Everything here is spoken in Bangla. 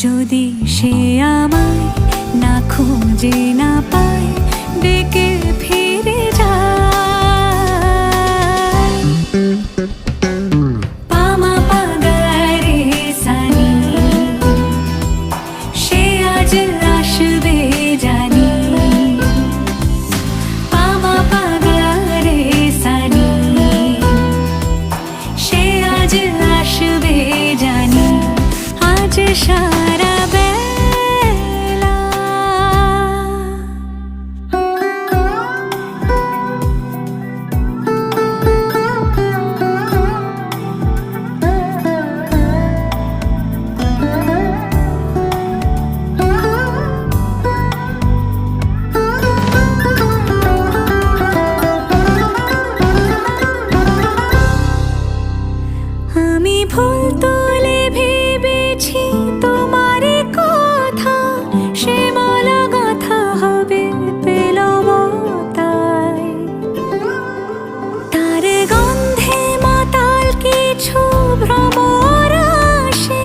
যদি সে আমায় না খুঁজে না পায়, ডেকে ফিরে যায়। পামা পাগারে সানি, সে আজ আসবে জানি। পামা পাগারে সানি, সে আজ আসবে জানি। আজ সারা বেলা আমি ফুল তুলে ভেবেছি তোমার কথা, সে মালা গাঁথা হবে পেলবতায়। তার গন্ধে মাতাল কিছু ভ্রমর